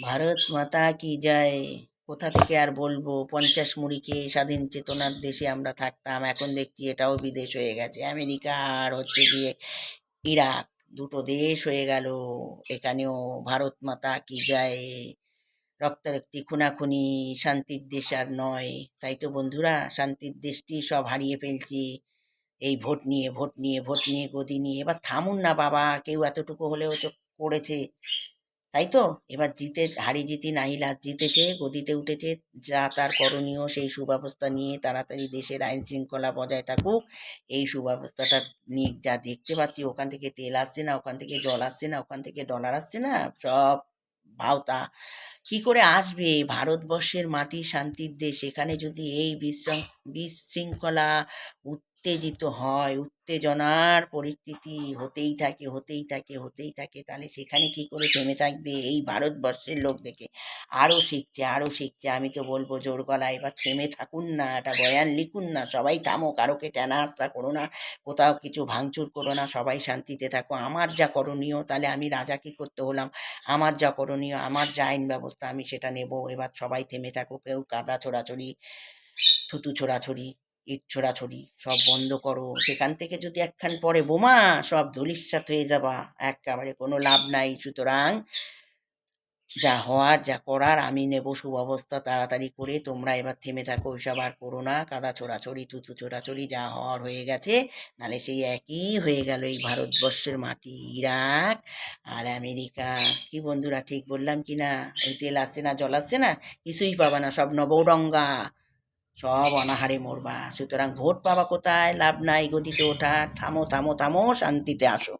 ভারত মাতা কি জয়। কোথা থেকে আর বলবো, 50 মুড়ি খেয়ে স্বাধীন চেতনার দেশে আমরা থাকতাম, এখন দেখছি এটাও বিদেশ হয়ে গেছে। আমেরিকা আর হচ্ছে গিয়ে ইরাক, দুটো দেশ হয়ে গেল। এখানেও ভারত মাতা কি জয়। রক্তারক্তি, খুনাখুনি, শান্তির দেশ আর নয়। তাই তো বন্ধুরা, শান্তির দেশটি সব হারিয়ে ফেলছি এই ভোট নিয়ে, ভোট নিয়ে, ভোট নিয়ে, গদি নিয়ে। এবার থামুন না বাবা, কেউ এতটুকু হলেও চোখ করেছে, তাই তো? এবার জিতে, হারি জিতি নাহি লাস্ট জিতেছে, গদিতে উঠেছে, যা তার করণীয় সেই সুব্যবস্থা নিয়ে তাড়াতাড়ি দেশের আইন শৃঙ্খলা বজায় থাকুক, এই সুব্যবস্থাটা নিয়ে। যা দেখতে পাচ্ছি, ওখান থেকে তেল আসছে না, ওখান থেকে জল আসছে না, ওখান থেকে ডলার আসছে না, সব ভাওতা। কি করে আসবে? ভারতবর্ষের মাটি শান্তির দেশ, এখানে যদি এই বিশৃঙ্খলা, উত্তেজিত হয়, উত্তেজনার পরিস্থিতি হতেই থাকে, হতেই থাকে, হতেই থাকে, তাহলে সেখানে কি করে থেমে থাকবে এই ভারতবর্ষের লোক? দেখে আরও শিখছে, আরও শিখছে। আমি তো বলবো জোর গলায়, এবার থেমে থাকুন না, একটা বয়ান লিখুন না, সবাই থামো, কারোকে টানা হাসরা করো না, কোথাও কিছু ভাঙচুর করো না, সবাই শান্তিতে থাকো। আমার যা করণীয়, তাহলে আমি রাজা কি করতে হলাম? আমার যা করণীয়, আমার যা আইন ব্যবস্থা, আমি সেটা নেব। এবার সবাই থেমে থাকো, কেউ কাদা ছোড়াছড়ি, থুতু ছোড়াছড়ি, ইট ছোড়াছড়ি সব বন্ধ করো। সেখান থেকে যদি একখান পরে বোমা, সব ধূলিসাৎ হয়ে যাবা, একেবারে কোনো লাভ নাই। সুতরাং যা হওয়ার, যা করার আমি নেব সুব্যবস্থা তাড়াতাড়ি করে। তোমরা এবার থেমে থাকো, ওইসব আর করো না। কাদা ছোড়াছড়ি, থুতু ছোড়াছড়ি যা হওয়ার হয়ে গেছে, নাহলে সেই একই হয়ে গেল এই ভারতবর্ষের মাটি, ইরাক আর আমেরিকা। কি বন্ধুরা, ঠিক বললাম কি না? ওই তেল আসছে না, জল আসছে না, কিছুই পাবা না, সব নবরঙ্গা, সব অনাহারে মরবা। সুতরাং ভোট পাবা কোথায়? লাভ নাই গদিতে ওঠার। থামো, থামো, থামো, শান্তিতে আসো।